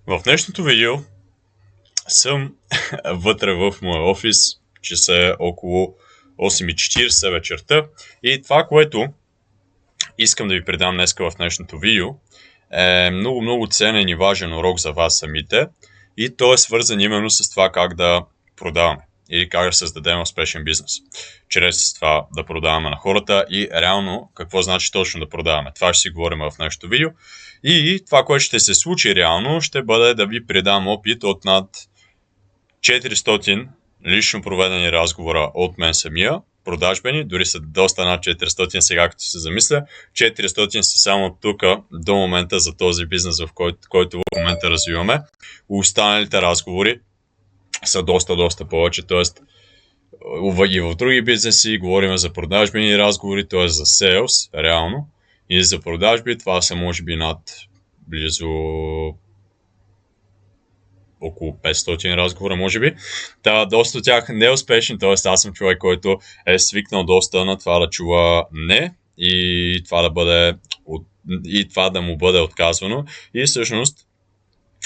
В днешното видео съм вътре в моя офис, часа е около 8:40 вечерта и това, което искам да ви предам днес в днешното видео е много ценен и важен урок за вас самите и то е свързан именно с това как да продаваме или как да създадем успешен бизнес. Чрез това да продаваме на хората и реално какво значи точно да продаваме. Това ще си говорим в нашето видео. И това, което ще се случи реално, ще бъде да ви предам опит от над 400 лично проведени разговора от мен самия, продажбени, дори са доста над 400 сега, като се замисля. 400 са само тук до момента за този бизнес, в който в момента развиваме. Останалите разговори са доста повече, т.е. и в други бизнеси говорим за продажбени разговори, т.е. за sales, реално, и за продажби. Това са може би над близо около 500 разговора, може би. Доста от тях неуспешни, т.е. аз съм човек, който е свикнал доста на това да чува не и това да му бъде отказвано. И всъщност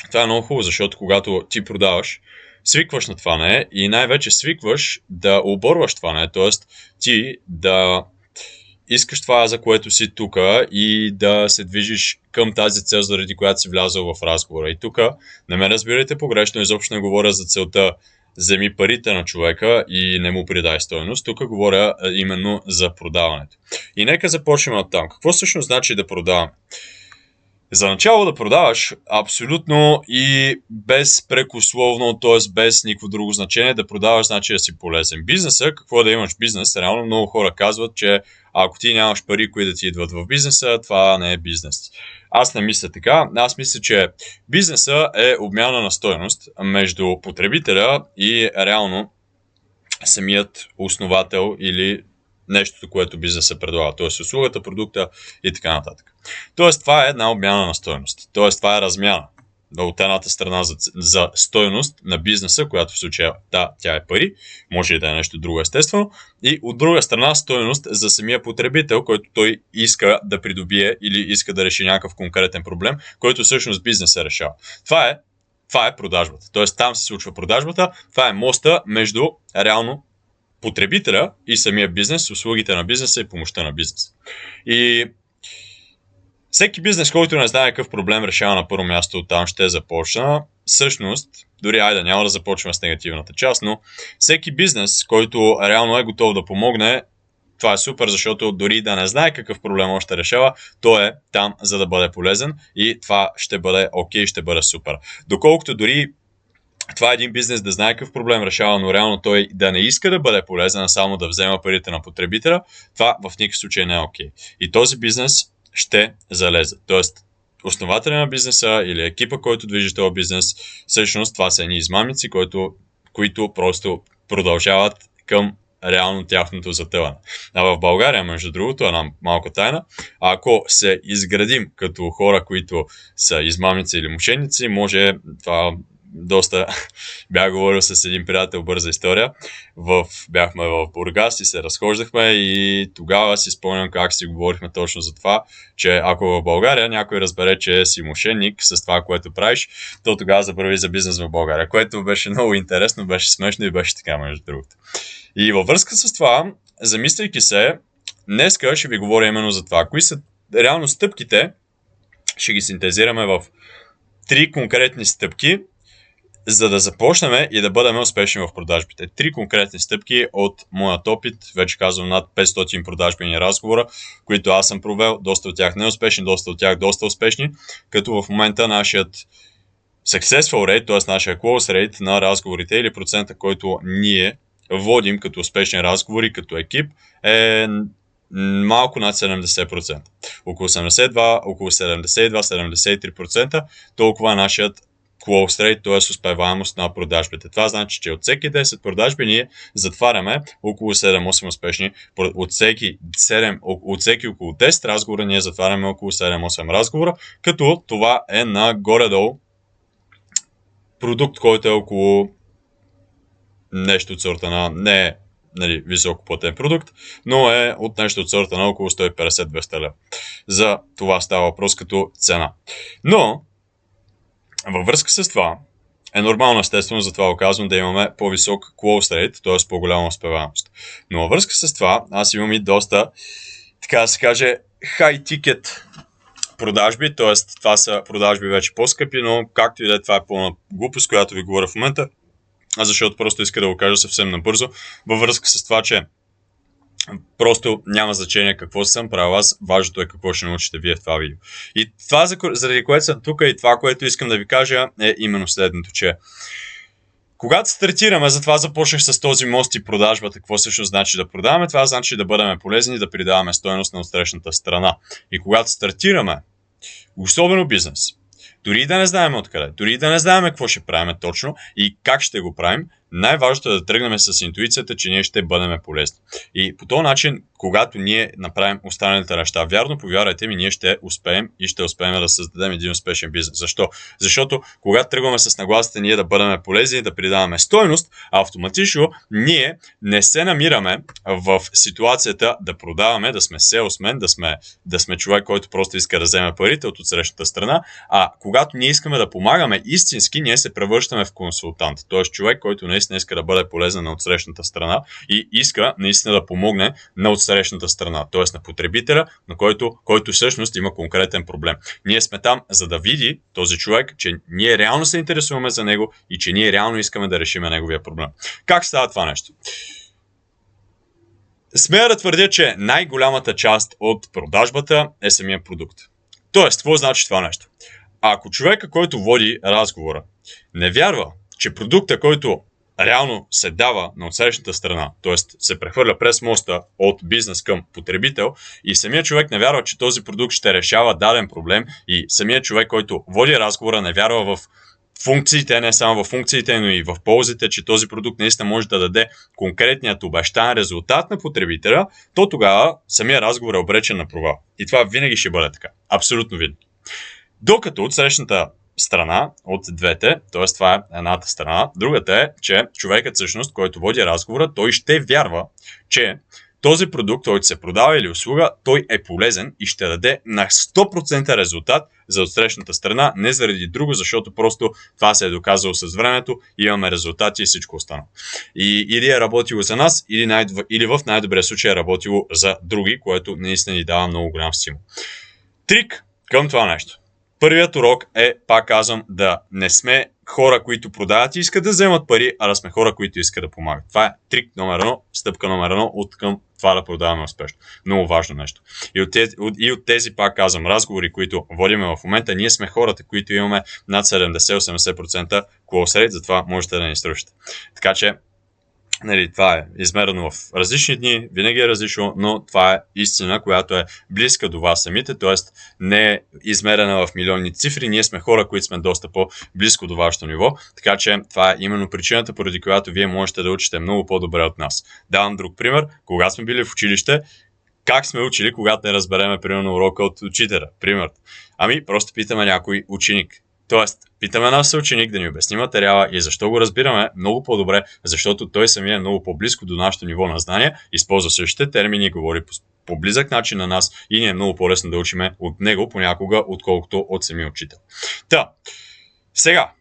това е много хубаво, защото когато ти продаваш, свикваш на това не и най-вече свикваш да оборваш това не, т.е. ти да искаш това, за което си тук и да се движиш към тази цел, заради която си влязъл в разговора. И тук не ме разбирайте погрешно, изобщо не говоря за целта вземи парите на човека и не му придай стойност. Тук говоря именно за продаването. И нека започнем от там. Какво всъщност значи да продаваме? За начало да продаваш абсолютно и безпрекословно, т.е. без никакво друго значение, да продаваш значи да си полезен. Бизнеса, какво да имаш бизнес? Реално много хора казват, че ако ти нямаш пари, които да ти идват в бизнеса, това не е бизнес. Аз не мисля така. Аз мисля, че бизнеса е обмяна на стойност между потребителя и реално самият основател или нещото, което бизнесът предлага, т.е. услугата, продукта и така нататък. Т.е. това е една обмяна на стойност. Т.е. това е размяна. От едната страна за стойност на бизнеса, която в случая тя е пари, може и да е нещо друго естествено, и от друга страна стойност за самия потребител, който той иска да придобие или иска да реши някакъв конкретен проблем, който всъщност бизнесът решава. Това е продажбата. Т.е. там се случва продажбата, това е моста между реално потребителя и самия бизнес, услугите на бизнеса и помощта на бизнеса. И всеки бизнес, който не знае какъв проблем решава на първо място, оттам ще започна. Всъщност, дори няма да започваме с негативната част, но всеки бизнес, който реално е готов да помогне, това е супер, защото дори да не знае какъв проблем още решава, той е там за да бъде полезен и това ще бъде окей, ще бъде супер. Доколкото дори това е един бизнес да знае какъв проблем решава, но реално той да не иска да бъде полезен, а само да взема парите на потребителя, това в никакъв случай не е окей. И този бизнес ще залезе. Тоест, основателя на бизнеса или екипа, който движи този бизнес, всъщност това са едни измамници, които просто продължават към реално тяхното затъване. А в България, между другото, една малка тайна, ако се изградим като хора, които са измамници или мошенници, може това доста бях говорил с един приятел, бърза история. Бяхме в Бургас и се разхождахме и тогава си спомням как си говорихме точно за това, че ако в България някой разбере, че си мошенник с това, което правиш, то тогава забрави за бизнес в България, което беше много интересно, беше смешно и беше така, между другото. И във връзка с това, замисляйки се, днеска ще ви говоря именно за това. Кои са реално стъпките, ще ги синтезираме в 3 конкретни стъпки, за да започнем и да бъдем успешни в продажбите. 3 конкретни стъпки от моят опит, вече казвам над 500 продажбени разговора, които аз съм провел, доста от тях неуспешни, доста от тях доста успешни, като в момента нашият successful rate, т.е. нашия close rate на разговорите или процента, който ние водим като успешни разговори, като екип, е малко над 70%. Около 72, около 72-73%, толкова е нашият close rate, т.е. успеваемост на продажбите. Това значи, че от всеки 10 продажби ние затваряме около 7-8 успешни. От всеки около 10 разговора ние затваряме около 7-8 разговора, като това е на горе-долу продукт, който е около нещо от сорта на не е високоплатен продукт, но е от нещо от сорта на около 150-200 лева. За това става въпрос като цена. Но Във връзка с това е нормално, естествено, затова го казвам, да имаме по-висок close rate, т.е. по-голяма успеваемост. Но във връзка с това, аз имам и доста, така да се каже, high ticket продажби, т.е. това са продажби вече по-скъпи, но както и да е, това е пълна глупост, която ви говоря в момента, защото просто иска да го кажа съвсем набързо, във връзка с това, че просто няма значение какво съм правил аз, важното е какво ще научите вие в това видео. И това, заради което съм тук, и това, което искам да ви кажа, е именно следното, че когато стартираме, затова започнах с този мост и продажбата, какво също значи да продаваме, това значи да бъдем полезни и да придаваме стойност на отсрещната страна. И когато стартираме, особено бизнес, дори да не знаем откъде, дори да не знаем какво ще правим точно и как ще го правим, най-важното е да тръгнем с интуицията, че ние ще бъдем полезни. И по този начин, когато ние направим останалите неща, вярно, повярвайте ми, ние ще успеем и ще успеем да създадем един успешен бизнес. Защо? Защото когато тръгваме с нагласата ние да бъдем полезни, да придаваме стойност, автоматично ние не се намираме в ситуацията да продаваме, да сме селсмен, да сме човек, който просто иска да вземе парите от отсрещната страна, а когато ние искаме да помагаме истински, ние се превръщаме в консултант. Т.е. човек, който наистина иска да бъде полезен на отсрещната страна и иска наистина да помогне на отсрещната страна, т.е. на потребителя, на който всъщност има конкретен проблем. Ние сме там, за да види този човек, че ние реално се интересуваме за него и че ние реално искаме да решим неговия проблем. Как става това нещо? Смея да твърдя, че най-голямата част от продажбата е самия продукт. Тоест, какво значи това нещо? Ако човека, който води разговора, не вярва, че продукта, който реално се дава на отсрещната страна, т.е. се прехвърля през моста от бизнес към потребител и самият човек не вярва, че този продукт ще решава даден проблем и самият човек, който води разговора, не вярва в функциите, не само в функциите, но и в ползите, че този продукт наистина може да даде конкретният обещан резултат на потребителя, то тогава самият разговор е обречен на провал. И това винаги ще бъде така. Абсолютно винаги. Докато отсрещната страна от двете, т.е. това е едната страна, другата е, че човекът всъщност, който води разговора, той ще вярва, че този продукт, който се продава или услуга, той е полезен и ще даде на 100% резултат за отсрещната страна, не заради друго, защото просто това се е доказало с времето, имаме резултати и всичко останало. И или е работило за нас, или в най-добрия случай е работило за други, което наистина ни дава много голям стимул. Трик към това нещо. Първият урок е, пак казвам, да не сме хора, които продават и искат да вземат пари, а да сме хора, които искат да помагат. Това е трик номер 1, стъпка номер 1 от към това да продаваме успешно. Много важно нещо. И от тези, пак казвам, разговори, които водиме в момента, ние сме хората, които имаме над 70-80% close rate, затова можете да ни слушате. Така че, това е измерено в различни дни, винаги е различно, но това е истина, която е близка до вас самите, т.е. не е измерена в милионни цифри, ние сме хора, които сме доста по-близко до вашето ниво, така че това е именно причината, поради която вие можете да учите много по-добре от нас. Давам друг пример, когато сме били в училище, как сме учили, когато не разбереме примерно урока от учителя, пример. Просто питаме някой ученик. Тоест, питаме наш съученик да ни обясни материала и защо го разбираме много по-добре, защото той самия е много по-близко до нашето ниво на знание, използва същите термини и говори по близък начин на нас и ни е много по-лесно да учиме от него понякога, отколкото от самия учител. Сега,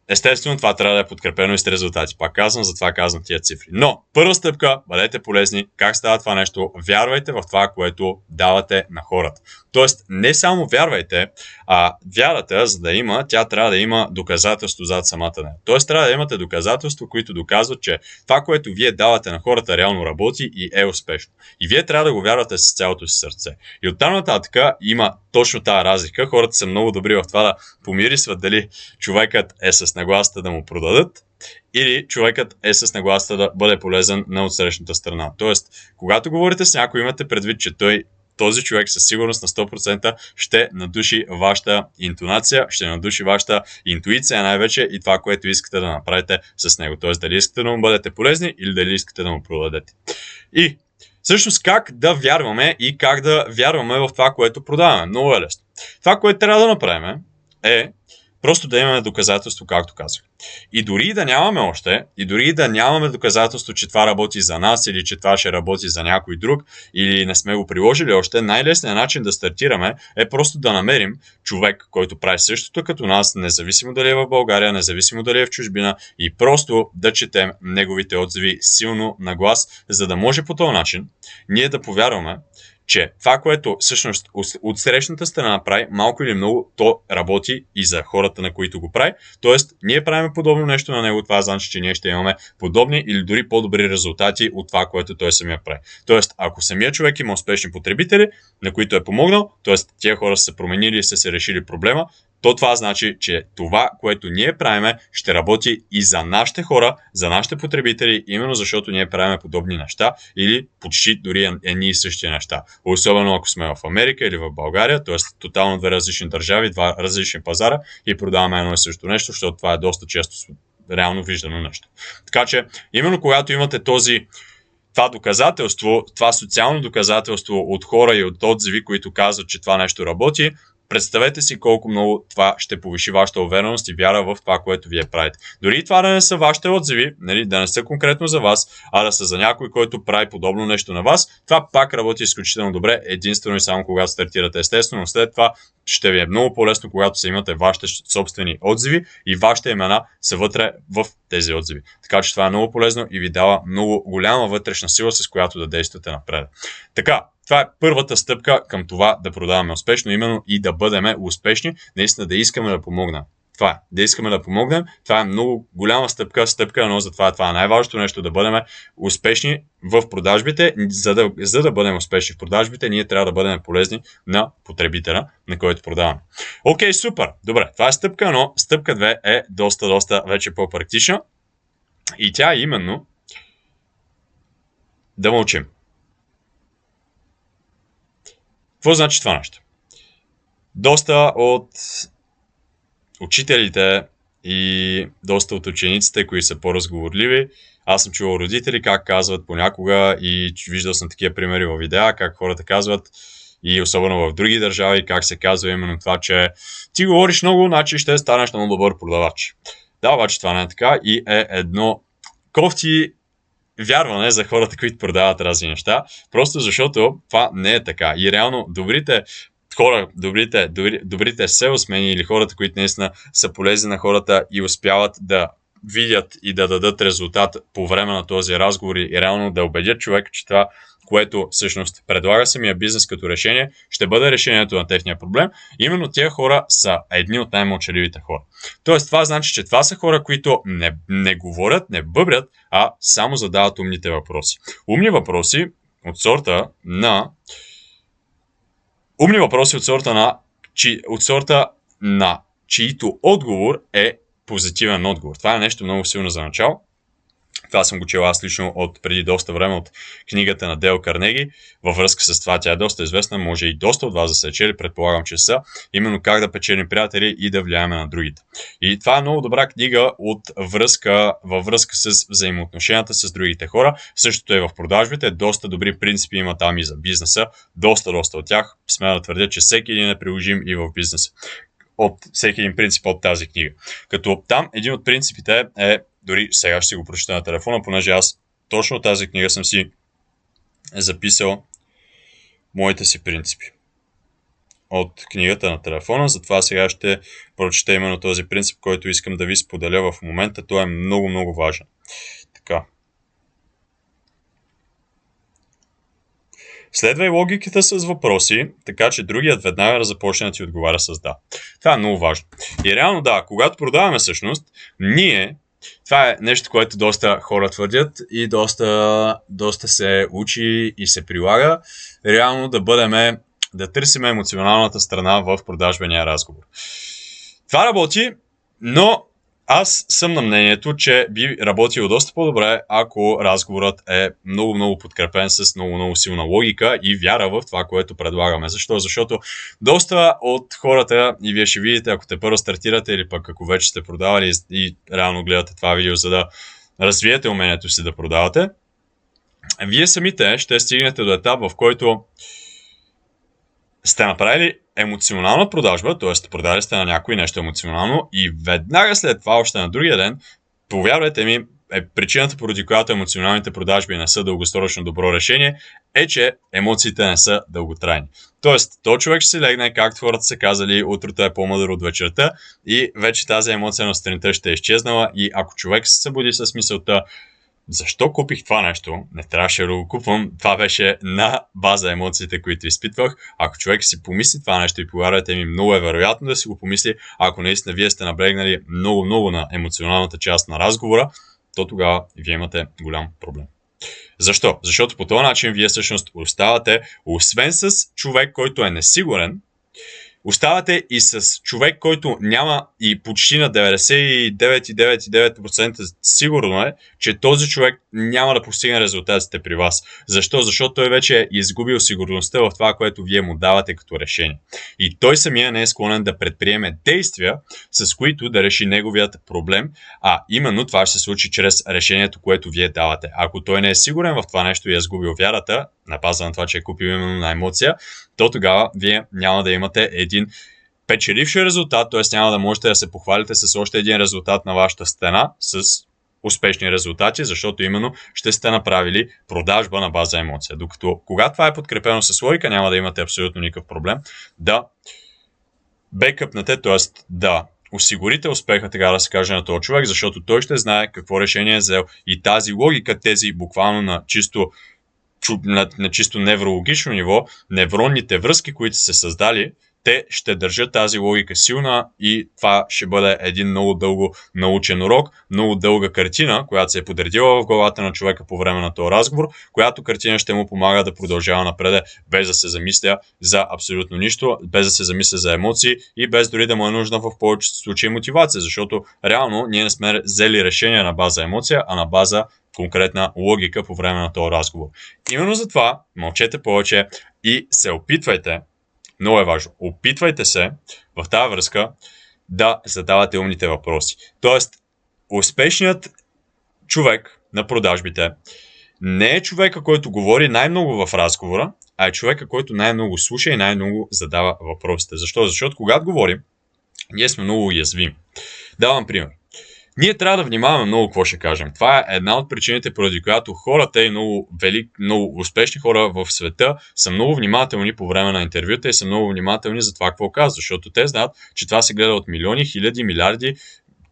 естествено това трябва да е подкрепено и с резултати. Пак казвам, затова казвам тия цифри. Но, първа стъпка, бъдете полезни. Как става това нещо? Вярвайте в това, което давате на хората. Тоест, не само вярвайте, а вярата, за да има, тя трябва да има доказателство зад самата нея. Тоест, трябва да имате доказателство, които доказват, че това, което вие давате на хората, реално работи и е успешно. И вие трябва да го вярвате с цялото си сърце. И оттам нататък има точно тази разлика. Хората са много добри в това да помирисват дали човекът е с нагласата да му продадат, или човекът е с нагласата да бъде полезен на отсрещната страна. Тоест, когато говорите с някой, имате предвид, че този човек със сигурност на 100% ще надуши вашата интонация, ще надуши вашата интуиция най-вече и това, което искате да направите с него. Тоест, дали искате да му бъдете полезни или дали искате да му продадете. И всъщност как да вярваме и как да вярваме в това, което продаваме. Много е лесно. Това, което трябва да направим е Просто да имаме доказателство, както казах. И дори да нямаме още, и дори да нямаме доказателство, че това работи за нас или че това ще работи за някой друг или не сме го приложили още, най-лесният начин да стартираме е просто да намерим човек, който прави същото като нас, независимо дали е в България, независимо дали е в чужбина, и просто да четем неговите отзиви силно на глас, за да може по този начин ние да повярваме, че това, което всъщност от срещната страна прави, малко или много, то работи и за хората, на които го прави. Тоест, ние правим подобно нещо на него, това значи, че ние ще имаме подобни или дори по-добри резултати от това, което той самия прави. Тоест, ако самия човек има успешни потребители, на които е помогнал, тоест тия хора са се променили и са се решили проблема, то това значи, че това, което ние правиме, ще работи и за нашите хора, за нашите потребители, именно защото ние правиме подобни неща или почти дори едни и същи неща. Особено ако сме в Америка или в България, т.е. тотално две различни държави, два различни пазара и продаваме едно и също нещо, защото това е доста често реално виждано нещо. Така че, именно когато имате това доказателство, това социално доказателство от хора и от отзиви, които казват, че това нещо работи, представете си колко много това ще повиши вашата увереност и вяра в това, което вие правите. Дори това да не са вашите отзиви, нали, да не са конкретно за вас, а да са за някой, който прави подобно нещо на вас, това пак работи изключително добре, единствено и само когато стартирате. Естествено, след това ще ви е много по-лесно, когато се имате вашите собствени отзиви и вашите имена са вътре в тези отзиви. Така че това е много полезно и ви дава много голяма вътрешна сила, с която да действате напред. Така, това е първата стъпка към това да продаваме успешно, именно и да бъдем успешни, наистина да искаме да помогнем. Това е, да искаме да помогнем, това е много голяма стъпка, но затова това е най-важното нещо, да бъдем успешни в продажбите. За да бъдем успешни в продажбите, ние трябва да бъдем полезни на потребителя, на който продаваме. Окей, супер, добре, това е стъпка 1, стъпка 2 е доста вече по-практична и тя е именно да мълчим. Какво значи това нещо? Доста от учителите и доста от учениците, които са по-разговорливи, аз съм чувал родители как казват понякога и виждал съм такива примери във видеа, как хората казват и особено в други държави, как се казва именно това, че ти говориш много, значи ще станеш много добър продавач. Да, обаче това не е така и е едно кофти вярване за хората, които продават разни неща, просто защото това не е така. И реално добрите хора, добрите селсмени или хората, които наистина са полезни на хората и успяват да видят и да дадат резултат по време на този разговор и реално да убедят човека, че това, което всъщност предлага самия бизнес като решение, ще бъде решението на техния проблем. Именно тези хора са едни от най-мълчаливите хора. Тоест, това значи, че това са хора, които не говорят, не бъбрят, а само задават умните въпроси. Умни въпроси от сорта на чието отговор е позитивен отговор. Това е нещо много силно за начало. Това съм го чел аз лично от преди доста време от книгата на Дейл Карнеги. Във връзка с това тя е доста известна, може и доста от вас да се чели, предполагам, че са. Именно как да печелим приятели и да влияеме на другите. И това е много добра книга във връзка с взаимоотношенията с другите хора. Същото е в продажбите. Доста добри принципи има там и за бизнеса. Доста от тях. Смея да твърдя, че всеки един е приложим и в бизнеса. От всеки един принцип от тази книга. Като там един от принципите е, дори сега ще си го прочета на телефона, понеже аз точно тази книга съм си записал моите си принципи от книгата на телефона, затова сега ще прочета именно този принцип, който искам да ви споделя в момента. Той е много важен. Така. Следвай логиката с въпроси, така че другият веднага да започне да ти отговаря с да. Това е много важно. И реално да, когато продаваме всъщност, това е нещо, което доста хора твърдят и доста се учи и се прилага, реално да търсим емоционалната страна в продажбения разговор. Това работи, но аз съм на мнението, че би работило доста по-добре, ако разговорът е много подкрепен с много силна логика и вяра в това, което предлагаме. Защо? Защото доста от хората, и вие ще видите, ако те първо стартирате или пък ако вече сте продавали и реално гледате това видео, за да развиете умението си да продавате, вие самите ще стигнете до етап, в който сте направили емоционална продажба, т.е. продали сте на някой нещо емоционално и веднага след това, още на другия ден, повярвайте ми, причината, поради която емоционалните продажби не са дългосрочно добро решение, е, че емоциите не са дълготрайни. Тоест, то човек ще си легне, както хората са казали, утрото е по-мъдър от вечерта и вече тази емоция на сутринта ще е изчезнала и ако човек се събуди с мисълта, защо купих това нещо? Не трябваше да го купвам. Това беше на база емоциите, които изпитвах. Ако човек си помисли това нещо и повярвайте ми, много е вероятно да си го помисли, ако наистина вие сте наблегнали много на емоционалната част на разговора, то тогава вие имате голям проблем. Защо? Защото по този начин вие всъщност оставате, освен с човек, който е несигурен, оставате и с човек, който няма и почти на 99,99% сигурно е, че този човек няма да постигне резултатите при вас. Защо? Защото той вече е изгубил сигурността в това, което вие му давате като решение. И той самия не е склонен да предприеме действия, с които да реши неговият проблем, а именно това ще се случи чрез решението, което вие давате. Ако той не е сигурен в това нещо и е изгубил вярата, на база на това, че е купил именно на емоция, то тогава вие няма да имате един печеливш резултат, т.е. няма да можете да се похвалите с още един резултат на вашата стена с успешни резултати, защото именно ще сте направили продажба на база емоция. Докато когато това е подкрепено с логика, няма да имате абсолютно никакъв проблем да бекъпнете, т.е. да осигурите успеха, така да се каже, на този човек, защото той ще знае какво решение е взел и тази логика, тези буквално на чисто неврологично ниво, невронните връзки, които са се създали, те ще държат тази логика силна и това ще бъде един много дълго научен урок, много дълга картина, която се е подредила в главата на човека по време на този разговор, която картина ще му помага да продължава напред, без да се замисля за абсолютно нищо, без да се замисля за емоции и без дори да му е нужна в повечето случаи мотивация, защото реално ние не сме взели решение на база емоция, а на база конкретна логика по време на този разговор. Именно затова мълчете повече и се опитвайте, много е важно, опитвайте се в тази връзка да задавате умните въпроси. Тоест, успешният човек на продажбите не е човека, който говори най-много в разговора, а е човека, който най-много слуша и най-много задава въпросите. Защо? Защото когато говорим, ние сме много уязвими. Давам пример. Ние трябва да внимаваме много какво ще кажем. Това е една от причините, поради която хората и много успешни хора в света са много внимателни по време на интервюта и са много внимателни за това какво казват, защото те знаят, че това се гледа от милиони, хиляди, милиарди,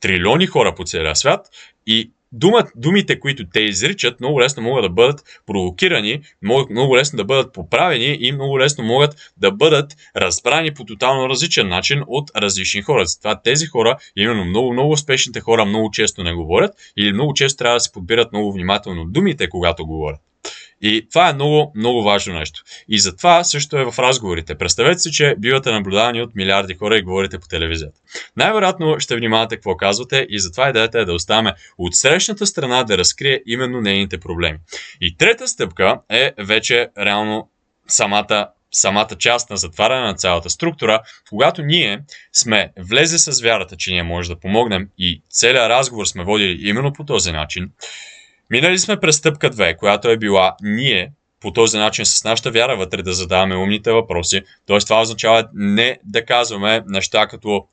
трилиони хора по целия свят и думите, които те изричат, много лесно могат да бъдат провокирани, могат много лесно да бъдат поправени и много лесно могат да бъдат разбрани по тотално различен начин от различни хора. Затова тези хора, именно много успешните хора, много често не говорят или много често трябва да се подбират много внимателно думите, когато говорят. И това е много важно нещо. И затова също е в разговорите. Представете си, че бивате наблюдавани от милиарди хора и говорите по телевизията. Най-вероятно ще внимавате какво казвате и затова идеята е да оставаме от срещната страна да разкрие именно нейните проблеми. И трета стъпка е вече реално самата част на затваряне на цялата структура, когато ние сме влезли с вярата, че ние може да помогнем и целият разговор сме водили именно по този начин. Минали сме през стъпка 2, която е била ние по този начин с нашата вяра вътре да задаваме умните въпроси. Т.е. това означава не да казваме неща като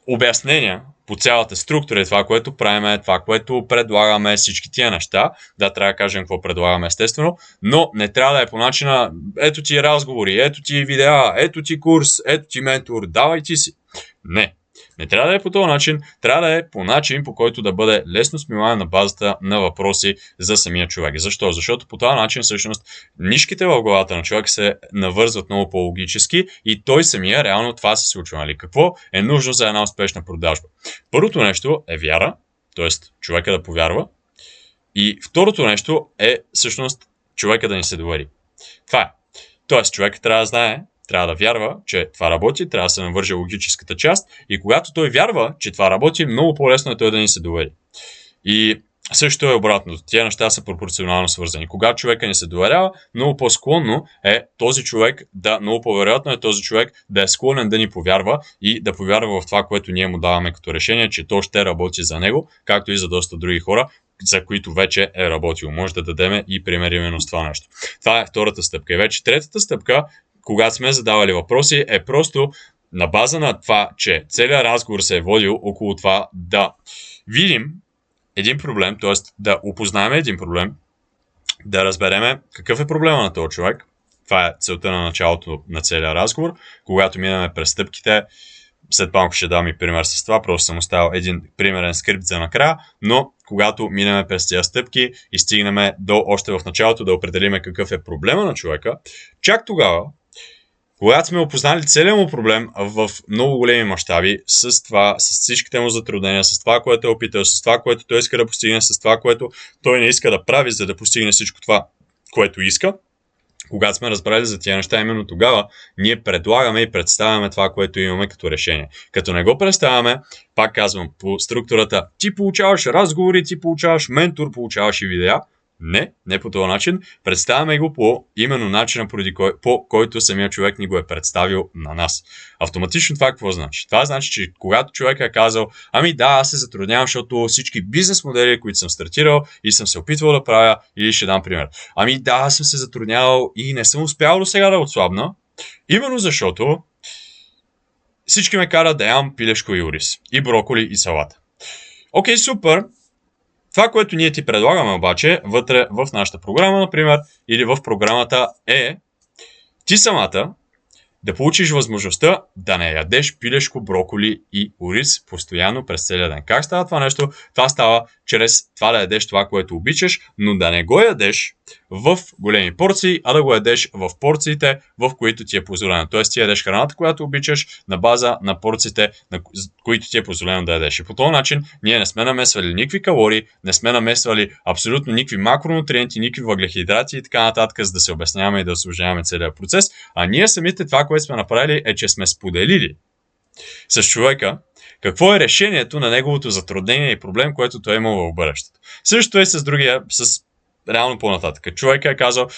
обяснения по цялата структура, това, което правим, това, което предлагаме, всички тия неща. Да, трябва да кажем какво предлагаме естествено, но не трябва да е по начина ето ти разговори, ето ти видеа, ето ти курс, ето ти ментор, давай ти си. Не трябва да е по този начин, трябва да е по начин, по който да бъде лесно смилане на базата на въпроси за самия човек. Защо? Защото по този начин всъщност нишките в главата на човек се навързват много по-логически и той самия реално това се случва. Нали? Какво е нужно за една успешна продажба? Първото нещо е вяра, т.е. човека да повярва, и второто нещо е всъщност човека да ни се довери. Това е. Тоест човек трябва да знае, трябва да вярва, че това работи, трябва да се навърже логическата част и когато той вярва, че това работи, много по-лесно е той да ни се довери. И също е обратно. Тия неща са пропорционално свързани. Когато човека ни се доверява, много по-склонно е този човек много по-вероятно е този човек да е склонен да ни повярва и да повярва в това, което ние му даваме като решение, че то ще работи за него, както и за доста други хора, за които вече е работило. Може да дадем и пример именно с това нещо. Това е втората стъпка. И вече третата стъпка, когато сме задавали въпроси, е просто на база на това, че целият разговор се е водил около това да видим един проблем, т.е. да опознаем един проблем, да разбереме какъв е проблема на този човек. Това е целта на началото на целия разговор. Когато минаме през стъпките, след малко ще дам и пример с това, просто съм оставил един примерен скрипт за накрая, но когато минаме през тези стъпки и стигнем до още в началото да определиме какъв е проблема на човека, чак тогава, когато сме опознали целият му проблем в много големи мащаби, с това, с всичките му затруднения, с това, което е опитал, с това, което той иска да постигне, с това, което той не иска да прави, за да постигне всичко това, което иска, когато сме разбрали за тия неща, именно тогава ние предлагаме и представяме това, което имаме като решение. Като не го представяме, пак казвам, по структурата, ти получаваш разговори, ти получаваш ментор, получаваш и видеа. Не по този начин. Представяме го по именно начина, по който самия човек ни го е представил на нас. Автоматично това какво значи? Това значи, че когато човек е казал, ами да, аз се затруднявам, защото всички бизнес модели, които съм стартирал и съм се опитвал да правя, или ще дам пример. Ами да, аз съм се затруднявал и не съм успял до сега да отслабна, именно защото всички ме карат да ям пилешко и ориз, и броколи, и салата. Окей, супер. Това, което ние ти предлагаме обаче, вътре в нашата програма, например, или в програмата е ти самата да получиш възможността да не ядеш пилешко, броколи и ориз постоянно през целия ден. Как става това нещо? Това става чрез това да ядеш това, което обичаш, но да не го ядеш в големи порции, а да го ядеш в порциите, в които ти е позволено. Тоест ти ядеш храната, която обичаш, на база на порциите, на които ти е позволено да ядеш. И по този начин ние не сме намесвали никакви калории, не сме намесвали абсолютно никакви макронутриенти, никакви въглехидрати и така нататък, за да се обясняваме и да осложняваме целият процес. А ние самите това, което сме направили, е, че сме споделили с човека какво е решението на неговото затруднение и проблем, което той е имал в бъдещето. Същото е с другия, с реално по-нататък. Човек е казал,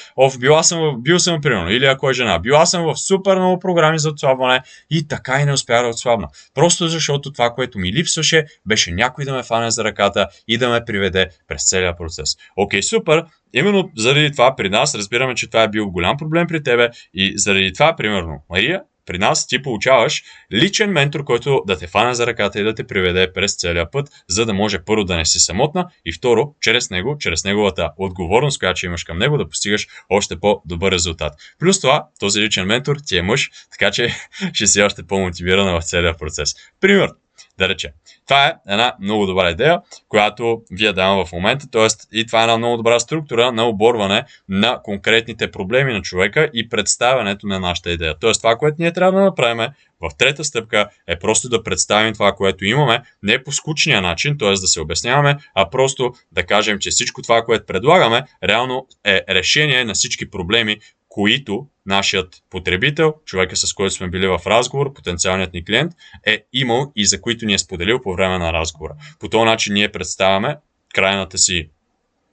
бил съм примерно, или ако е жена, била съм в супер много програми за отслабване и така и не успя да отслабна. Просто защото това, което ми липсваше, беше някой да ме фане за ръката и да ме приведе през целия процес. Окей, супер. Именно заради това при нас разбираме, че това е бил голям проблем при тебе и заради това, примерно, Мария, при нас ти получаваш личен ментор, който да те фане за ръката и да те приведе през целия път, за да може първо да не си самотна и второ, чрез него, чрез неговата отговорност, която имаш към него, да постигаш още по-добър резултат. Плюс това, този личен ментор ти е мъж, така че ще си още по-мотивирана в целия процес. Пример, да речем. Това е една много добра идея, която ви давам в момента, т.е. и това е една много добра структура на оборване на конкретните проблеми на човека и представянето на нашата идея. Т.е. това, което ние трябва да направим в трета стъпка е просто да представим това, което имаме, не по скучния начин, т.е. да се обясняваме, а просто да кажем, че всичко това, което предлагаме, реално е решение на всички проблеми, които нашият потребител, човека с който сме били в разговор, потенциалният ни клиент, е имал и за които ни е споделил по време на разговора. По този начин ние представяме крайната си,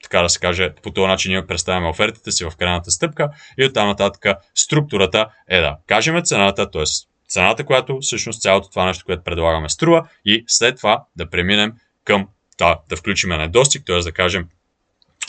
така да се каже, по този начин ние представяме офертата си в крайната стъпка и оттам нататък структурата е да кажем цената, т.е. цената, която всъщност цялото това нещо, което предлагаме струва и след това да преминем към да включим недостиг, т.е. да кажем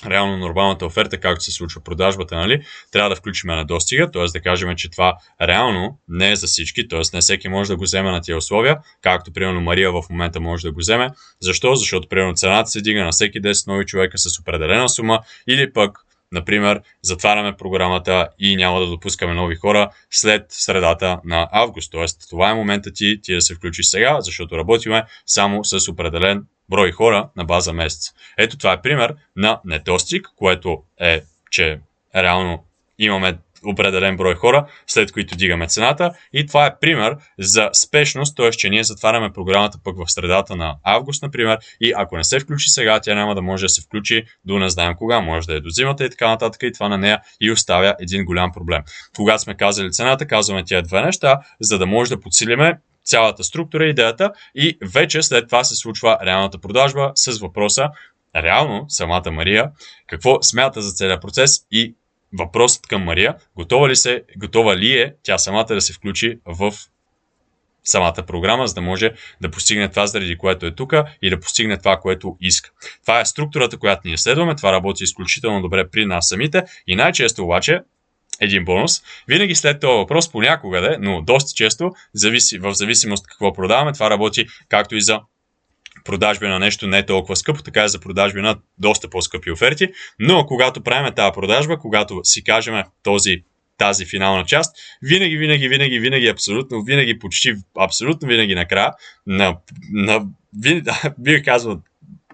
реално нормалната оферта, както се случва продажбата, нали, трябва да включим недостига, т.е. да кажем, че това реално не е за всички, т.е. не всеки може да го вземе на тия условия, както примерно Мария в момента може да го вземе. Защо? Защото примерно цената се дига на всеки 10 нови човека с определена сума или пък например, затваряме програмата и няма да допускаме нови хора след средата на август. Тоест, това е момента ти да се включиш сега, защото работиме само с определен брой хора на база месец. Ето това е пример на недостиг, което е, че реално имаме определен брой хора, след които дигаме цената и това е пример за спешност, т.е. че ние затваряме програмата пък в средата на август, например, и ако не се включи сега, тя няма да може да се включи до не знаем кога, може да е до зимата и така нататък и това на нея и оставя един голям проблем. Когато сме казали цената, казваме тия две неща, за да може да подсилиме цялата структура и идеята и вече след това се случва реалната продажба с въпроса реално самата Мария какво смята за целият процес и въпросът към Мария, готова ли е тя самата да се включи в самата програма, за да може да постигне това, заради което е тук и да постигне това, което иска. Това е структурата, която ние следваме, това работи изключително добре при нас самите и най-често обаче един бонус. Винаги след този въпрос, понякога, но доста често, в зависимост какво продаваме, това работи както и за продажби на нещо не толкова скъпо, така и за продажби на доста по-скъпи оферти. Но когато правим тази продажба, когато си кажем тази финална част, винаги, абсолютно винаги накрая, бих казал,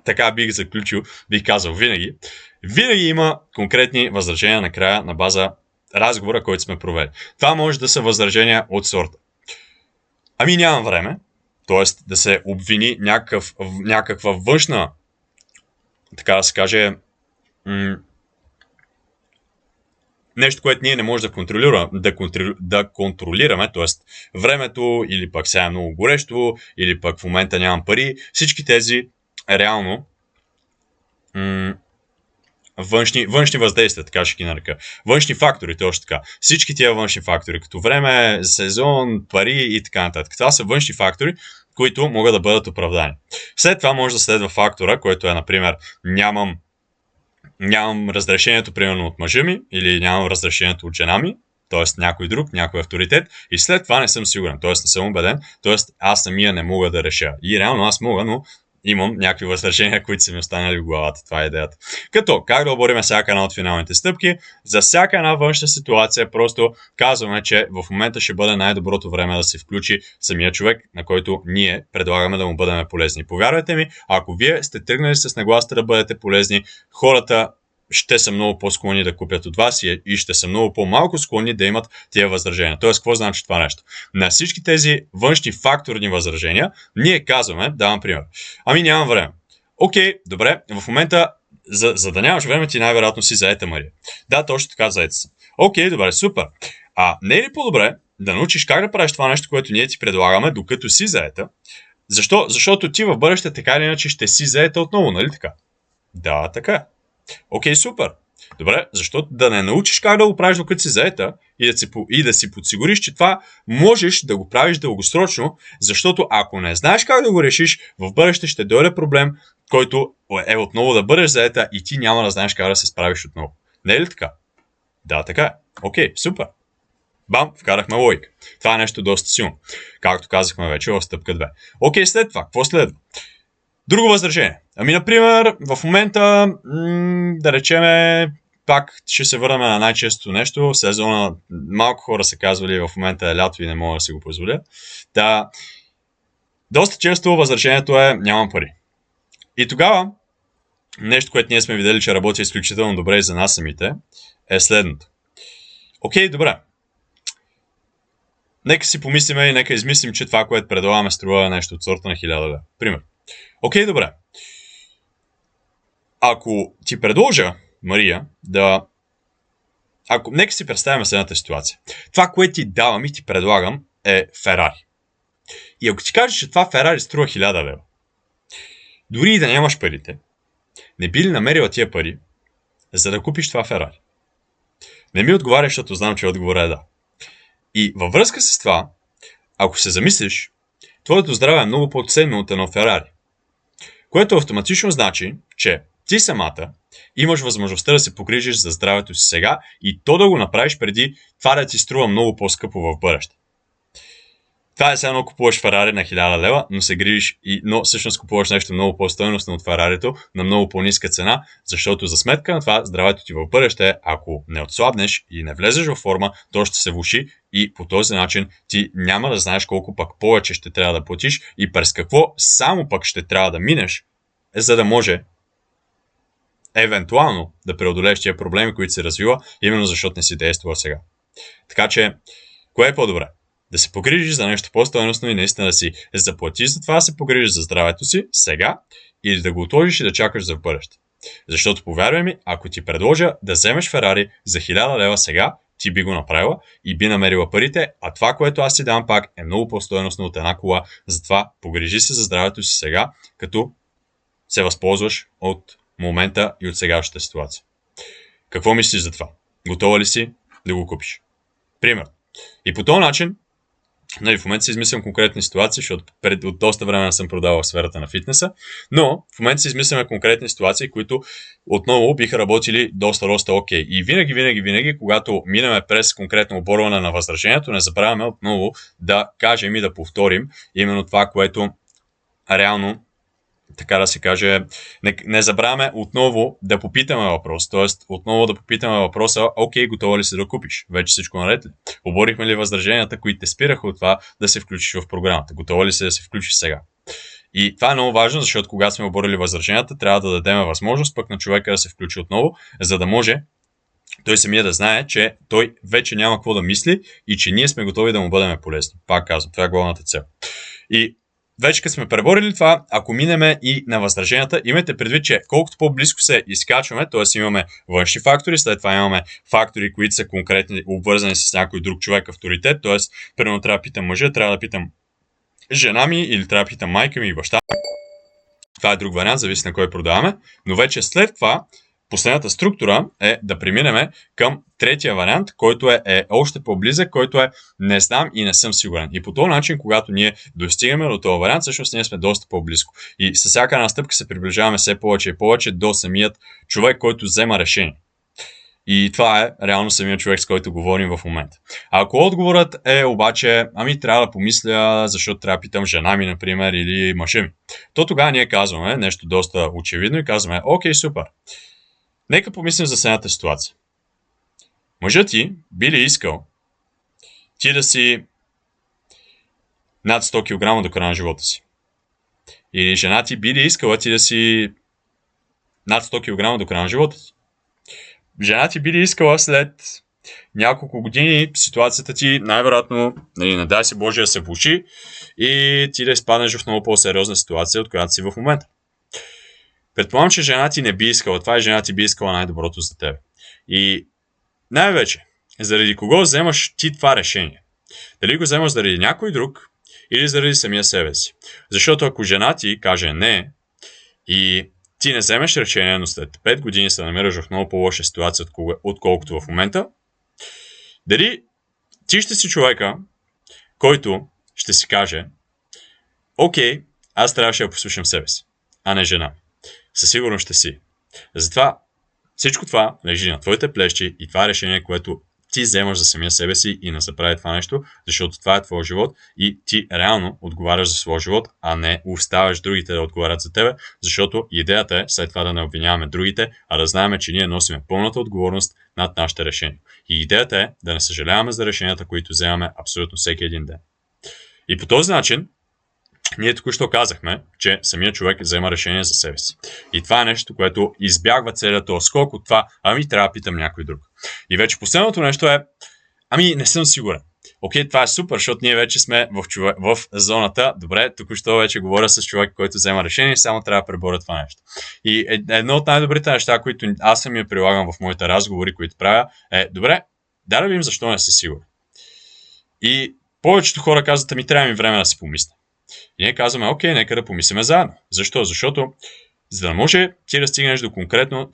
така бих заключил, бих казал винаги има конкретни възражения накрая на база разговора, който сме провели. Това може да са възражения от сорта: ами нямам време, т.е. да се обвини някаква външна, така да се каже, нещо, което ние не можем да контролираме, т.е. времето, или пък сега е много горещо, или пък в момента нямам пари. Всички тези реално външни въздействия, така ще ги нарека. Външни фактори, точно така. Всички тия външни фактори, като време, сезон, пари и така нататък. Това са външни фактори, които могат да бъдат оправдани. След това може да следва фактора, който е, например, нямам разрешението, примерно, от мъжа ми, или нямам разрешението от жена ми, т.е. някой друг, някой авторитет, и след това не съм сигурен, т.е. не съм убеден, т.е. аз самия не мога да реша. И реално аз мога, но имам някакви възражения, които са ми останали в главата. Това е идеята. Като, как да оборим всяка една от финалните стъпки? За всяка една външна ситуация просто казваме, че в момента ще бъде най-доброто време да се включи самия човек, на който ние предлагаме да му бъдем полезни. Повярвайте ми, ако вие сте тръгнали с нагласата да бъдете полезни, хората ще са много по-склонни да купят от вас и ще са много по-малко склонни да имат тия възражения. Тоест, какво значи това нещо? На всички тези външни факторни възражения ние казваме, давам пример: ами нямам време. Окей, добре, в момента, за да нямаш време, ти най-вероятно си заета, Мария. Да, точно така, заета съм. Окей, добре, супер. А не е ли по-добре да научиш как да правиш това нещо, което ние ти предлагаме, докато си заета? Защо? Защото ти в бъдеще така или иначе ще си заета отново, нали така? Да, така. Окей, супер. Добре, защото да не научиш как да го правиш докато си заета и да си подсигуриш, че това можеш да го правиш дългосрочно, защото ако не знаеш как да го решиш, в бъдеще ще дойде проблем, който е отново да бъдеш заета и ти няма да знаеш как да се справиш отново. Не е ли така? Да, така е. Окей, супер. Бам, вкарахме логика. Това е нещо доста силно. Както казахме вече в стъпка 2. Окей, след това, какво следва? Друго възражение. Ами, например, в момента, да речеме, пак ще се върнем на най-често нещо. Сезона, малко хора са казвали, в момента е лято и не мога да си го позволя. Да, доста често възражението е: нямам пари. И тогава, нещо, което ние сме видели, че работи изключително добре и за нас самите, е следното. Окей, добре. Нека си помислиме и нека измислим, че това, което предлагаме, струва нещо от сорта на 1000 лева. Пример. Окей, добре. Ако ти предложа, Мария, нека си представим следната ситуация. Това, което ти давам и ти предлагам, е Ферари. И ако ти кажеш, че това Ферари струва 1000 лева, дори и да нямаш парите, не би ли намерила тия пари, за да купиш това Ферари? Не ми отговаряш, защото знам, че отговорът е да. И във връзка с това, ако се замислиш, твоето здраве е много по-ценно от едно Ферари. Което автоматично значи, че ти самата имаш възможността да се погрижиш за здравето си сега и то да го направиш преди това да ти струва много по-скъпо в бъдеще. Това е сега едно купуваш Ферари на 1000 лева, но се грижиш но всъщност купуваш нещо много по-стойностно от Ферарито на много по-ниска цена, защото за сметка на това здравето ти в бъдеще, ако не отслабнеш и не влезеш във форма, то ще се влоши и по този начин ти няма да знаеш колко пък повече ще трябва да платиш и през какво само пък ще трябва да минеш, за да може евентуално да преодолееш тия проблеми, които се развива, именно защото не си действала сега. Така че, кое е по-добре? Да се погрижиш за нещо по-стойностно и наистина да си заплатиш за това да се погрижиш за здравето си сега или да го отложиш и да чакаш за в бъдеще. Защото, повярвай ми, ако ти предложа да вземеш Ферари за 1000 лева сега, ти би го направила и би намерила парите, а това, което аз ти дам пак, е много по-стойностно от една кола. Затова погрижи се за здравето си сега, като се възползваш от момента и от сегашната ситуация. Какво мислиш за това? Готова ли си да го купиш? Пример. И по този начин В момента си измислям конкретни ситуации, защото от доста време не съм продавал в сферата на фитнеса, но в момента си измисляме конкретни ситуации, които отново биха работили доста окей. И винаги, когато минаме през конкретно оборване на възражението, не забравяме отново да кажем и да повторим именно това, което реално, така да се каже, не забравяме отново да попитаме въпрос, т.е. отново да попитаме въпроса, окей, готова ли си да купиш? Вече всичко наред ли? Оборихме ли възраженията, които те спираха от това да се включиш в програмата? Готова ли си да се включиш сега? И това е много важно, защото когато сме оборили възраженията, трябва да дадем възможност пък на човека да се включи отново, за да може той самия да знае, че той вече няма какво да мисли и че ние сме готови да му бъдем полезни. Пак казвам, това е главната цел. И вече като сме преборили това, ако минеме и на възраженията, имайте предвид, че колкото по-близко се изкачваме, т.е. имаме външни фактори, след това имаме фактори, които са конкретни, обвързани с някой друг човек авторитет, т.е. примерно трябва да питам мъжа, трябва да питам жена ми или трябва да питам майка ми и баща. Това е друг вариант, зависи на кой продаваме, но вече след това последната структура е да преминем към третия вариант, който е още по-близък, който е не знам и не съм сигурен. И по този начин, когато ние достигаме до този вариант, всъщност ние сме доста по-близко. И с всяка една стъпка се приближаваме все повече и повече до самият човек, който взема решение. И това е реално самият човек, с който говорим в момента. А ако отговорът е обаче, трябва да помисля, защото трябва да питам жена ми, например, или мъжа ми, то тогава ние казваме нещо доста очевидно и казваме, окей, супер. Нека помислим за следната ситуация. Мъжът ти би ли искал ти да си над 100 кг до края на живота си? Или жена ти би ли искала ти да си над 100 кг до края на живота си? Жена ти би ли искала след няколко години ситуацията ти най-вероятно, не дай си Боже, да се влоши и ти да изпаднеш в много по-сериозна ситуация, от която си в момента? Предполагам, че жена ти не би искала това и жена ти би искала най-доброто за теб. И най-вече, заради кого вземаш ти това решение? Дали го вземаш заради някой друг или заради самия себе си? Защото ако жена ти каже не и ти не вземеш решение, но след 5 години се намираш в много по-лоша ситуация, отколкото в момента, дали ти ще си човека, който ще си каже, окей, аз трябваше да послушам себе си, а не жена. Със сигурност ще си. Затова всичко това лежи на твоите плещи и това е решение, което ти вземаш за самия себе си и не забравяй това нещо, защото това е твой живот и ти реално отговаряш за своя живот, а не оставяш другите да отговарят за тебе, защото идеята е след това да не обвиняваме другите, а да знаем, че ние носим пълната отговорност над нашите решения. И идеята е да не съжаляваме за решенията, които вземаме абсолютно всеки един ден. И по този начин ние току-що казахме, че самият човек взема решение за себе си. И това е нещо, което избягва целият този скок от това, трябва да питам някой друг. И вече последното нещо е, не съм сигурен. Окей, това е супер, защото ние вече сме в зоната. Добре, току-що вече говоря с човек, който взема решение и само трябва да преборя това нещо. И едно от най-добрите неща, които аз самия прилагам в моите разговори, които правя, е, добре, да видим защо не си сигурен. И повечето хора казват, трябва ми време да си помисля. И ние казваме, окей, нека да помислиме заедно. Защо? Защото, за да може ти да стигнеш до конкретно,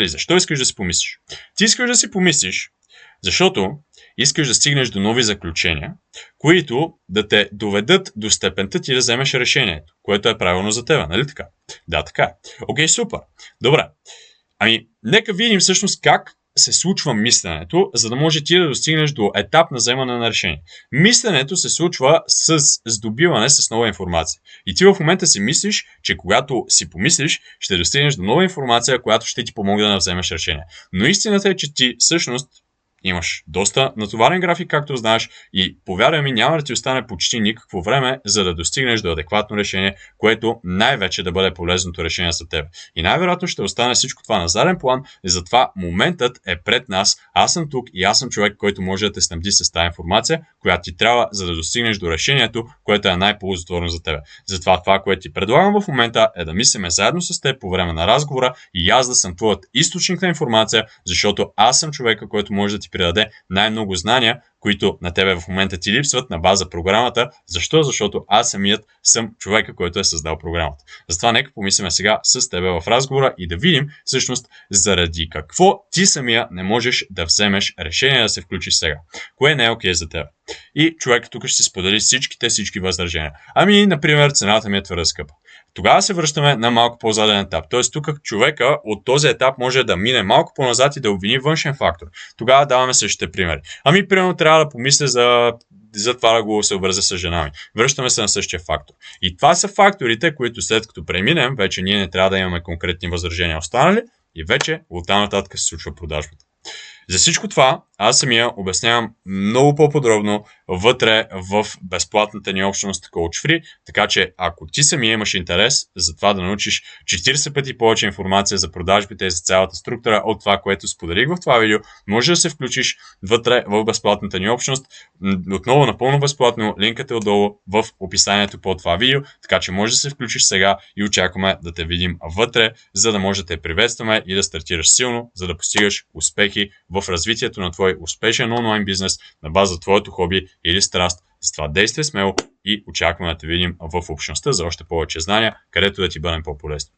защо искаш да си помислиш? Ти искаш да си помислиш, защото искаш да стигнеш до нови заключения, които да те доведат до степента ти да вземеш решението, което е правилно за теб, нали така? Да, така. Окей, супер. Добре. Нека видим всъщност как се случва мисленето, за да може ти да достигнеш до етап на вземане на решение. Мисленето се случва с здобиване с нова информация. И ти в момента си мислиш, че когато си помислиш, ще достигнеш до нова информация, която ще ти помогне да вземеш решение. Но истината е, че ти всъщност имаш доста натоварен график, както знаеш, и повярвай ми, няма да ти остане почти никакво време, за да достигнеш до адекватно решение, което най-вече да бъде полезното решение за теб. И най-вероятно ще остане всичко това на заден план, и затова моментът е пред нас. Аз съм тук и аз съм човек, който може да те снабди с тази информация, която ти трябва, за да достигнеш до решението, което е най-ползотворно за теб. Затова това, което ти предлагам в момента, е да мислиме заедно с теб по време на разговора и аз да съм твоят източник на информация, защото аз съм човека, който може да ти придаде най-много знания, които на тебе в момента ти липсват на база програмата. Защо? Защото аз самият съм човека, който е създал програмата. Затова нека помислим сега с тебе в разговора и да видим всъщност заради какво ти самия не можеш да вземеш решение да се включиш сега. Кое не е окей за теб? И човек тук ще си сподели всички възражения. Например, цената ми е твърде скъпа. Тогава се връщаме на малко по-заден етап. Тоест тук човека от този етап може да мине малко по-назад и да обвини външен фактор. Тогава даваме същите примери. Примерно трябва да помисля за това да го съобразя с жена ми. Връщаме се на същия фактор. И това са факторите, които след като преминем, вече ние не трябва да имаме конкретни възражения останали и вече оттам нататък се случва продажбата. За всичко това аз самия обяснявам много по-подробно вътре в безплатната ни общност Coach Free, така че ако ти самия имаш интерес за това да научиш 40 пъти повече информация за продажбите и за цялата структура от това, което споделих в това видео, може да се включиш вътре в безплатната ни общност. Отново напълно безплатно, линкът е отдолу в описанието по това видео, така че може да се включиш сега и очакваме да те видим вътре, за да може да те приветстваме и да стартираш силно, за да постигаш успехи в развитието на твой успешен онлайн бизнес на база твоето хоби или страст. С това действай смело и очакваме да те видим в общността за още повече знания, където да ти бъдем по-полезни.